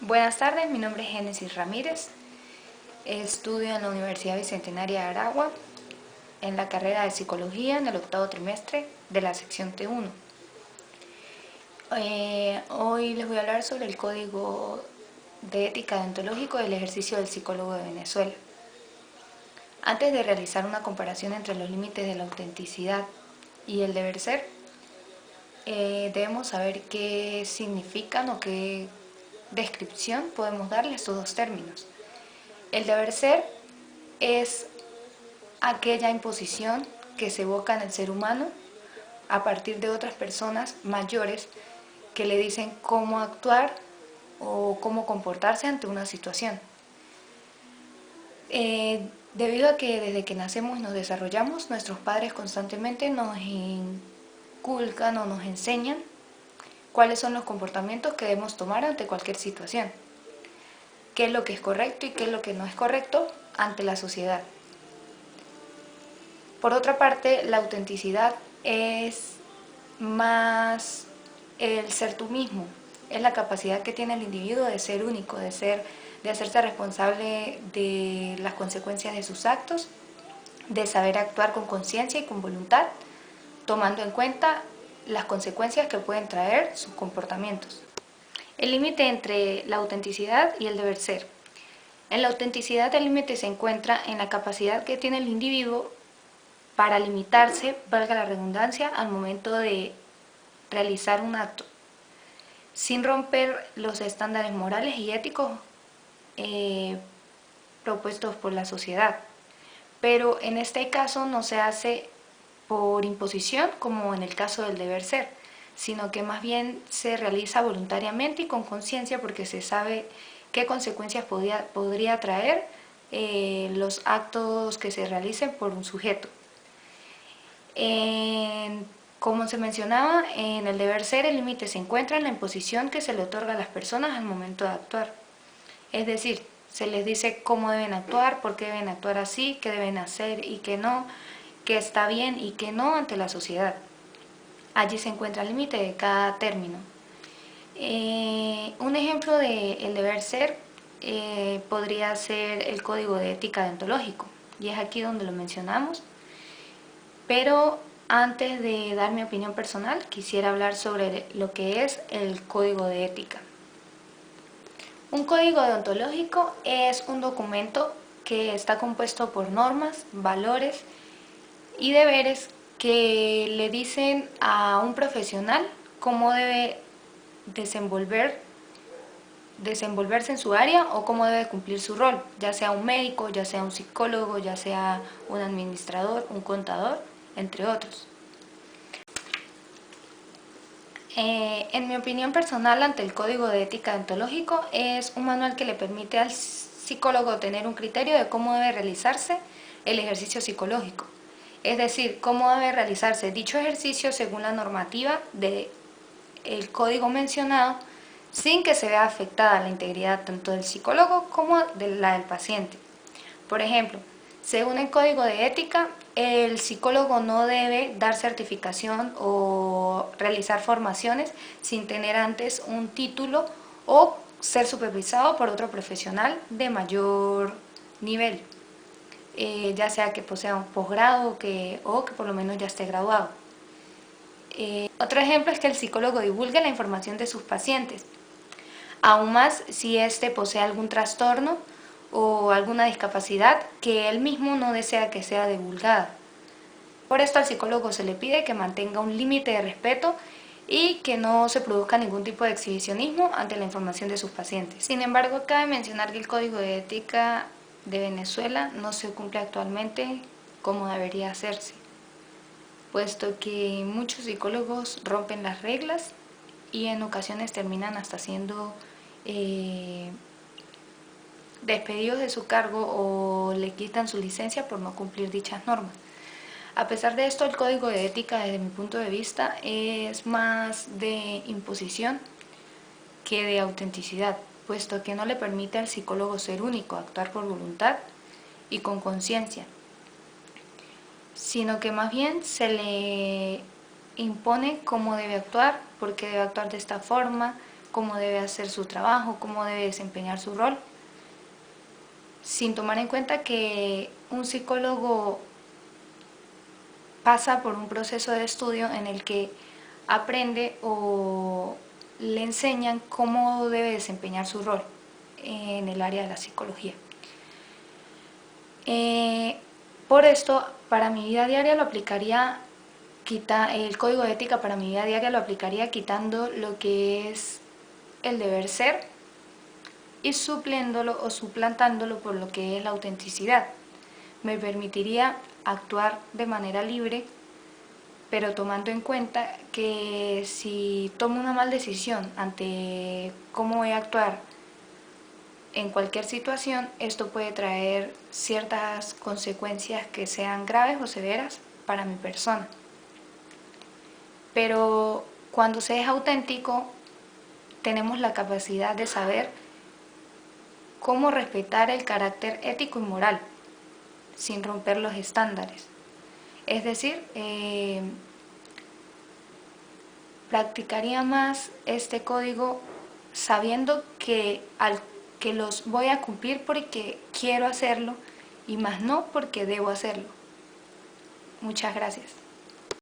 Buenas tardes, mi nombre es Génesis Ramírez, estudio en la Universidad Bicentenaria de Aragua, en la carrera de Psicología en el octavo trimestre de la sección T1. Hoy les voy a hablar sobre el Código de Ética Deontológico del ejercicio del psicólogo de Venezuela. Antes de realizar una comparación entre los límites de la autenticidad y el deber ser, debemos saber qué significan o qué descripción podemos darle a estos dos términos. El deber ser es aquella imposición que se evoca en el ser humano a partir de otras personas mayores que le dicen cómo actuar o cómo comportarse ante una situación. Debido a que desde que nacemos y nos desarrollamos, nuestros padres constantemente nos inculcan o nos enseñan cuáles son los comportamientos que debemos tomar ante cualquier situación, qué es lo que es correcto y qué es lo que no es correcto ante la sociedad. Por otra parte, la autenticidad es más el ser tú mismo, es la capacidad que tiene el individuo de ser único, de hacerse responsable de las consecuencias de sus actos, de saber actuar con conciencia y con voluntad, tomando en cuenta las consecuencias que pueden traer sus comportamientos. El límite entre la autenticidad y el deber ser. En la autenticidad el límite se encuentra en la capacidad que tiene el individuo para limitarse, valga la redundancia, al momento de realizar un acto, sin romper los estándares morales y éticos propuestos por la sociedad. Pero en este caso no se hace por imposición como en el caso del deber ser, sino que más bien se realiza voluntariamente y con conciencia porque se sabe qué consecuencias podría traer los actos que se realicen por un sujeto. Como se mencionaba, en el deber ser el límite se encuentra en la imposición que se le otorga a las personas al momento de actuar. Es decir, se les dice cómo deben actuar, por qué deben actuar así, qué deben hacer y qué no, qué está bien y qué no ante la sociedad. Allí se encuentra el límite de cada término. Un ejemplo del deber ser podría ser el Código de Ética Deontológico, y es aquí donde lo mencionamos. Pero antes de dar mi opinión personal, quisiera hablar sobre lo que es el Código de Ética. Un código deontológico es un documento que está compuesto por normas, valores y deberes que le dicen a un profesional cómo debe desenvolverse en su área o cómo debe cumplir su rol, ya sea un médico, ya sea un psicólogo, ya sea un administrador, un contador, entre otros. En mi opinión personal, ante el Código de Ética Deontológico, es un manual que le permite al psicólogo tener un criterio de cómo debe realizarse el ejercicio psicológico. Es decir, cómo debe realizarse dicho ejercicio según la normativa del código mencionado, sin que se vea afectada la integridad tanto del psicólogo como de la del paciente. Por ejemplo, según el Código de Ética, el psicólogo no debe dar certificación o realizar formaciones sin tener antes un título o ser supervisado por otro profesional de mayor nivel, ya sea que posea un posgrado o que por lo menos ya esté graduado. Otro ejemplo es que el psicólogo divulgue la información de sus pacientes, aún más si éste posee algún trastorno o alguna discapacidad que él mismo no desea que sea divulgada. Por esto al psicólogo se le pide que mantenga un límite de respeto y que no se produzca ningún tipo de exhibicionismo ante la información de sus pacientes. Sin embargo, cabe mencionar que el Código de Ética de Venezuela no se cumple actualmente como debería hacerse, puesto que muchos psicólogos rompen las reglas y en ocasiones terminan hasta siendo despedidos de su cargo o le quitan su licencia por no cumplir dichas normas. A pesar de esto, el Código de Ética, desde mi punto de vista, es más de imposición que de autenticidad, puesto que no le permite al psicólogo ser único, actuar por voluntad y con conciencia, sino que más bien se le impone cómo debe actuar, por qué debe actuar de esta forma, cómo debe hacer su trabajo, cómo debe desempeñar su rol, sin tomar en cuenta que un psicólogo pasa por un proceso de estudio en el que aprende o le enseñan cómo debe desempeñar su rol en el área de la psicología. Por esto, para mi vida diaria lo aplicaría, el código de ética para mi vida diaria lo aplicaría quitando lo que es el deber ser y supliéndolo o suplantándolo por lo que es la autenticidad. Me permitiría actuar de manera libre, pero tomando en cuenta que si tomo una mala decisión ante cómo voy a actuar en cualquier situación, esto puede traer ciertas consecuencias que sean graves o severas para mi persona. Pero cuando se es auténtico, tenemos la capacidad de saber cómo respetar el carácter ético y moral sin romper los estándares. Es decir, practicaría más este código sabiendo que los voy a cumplir porque quiero hacerlo y más no porque debo hacerlo. Muchas gracias.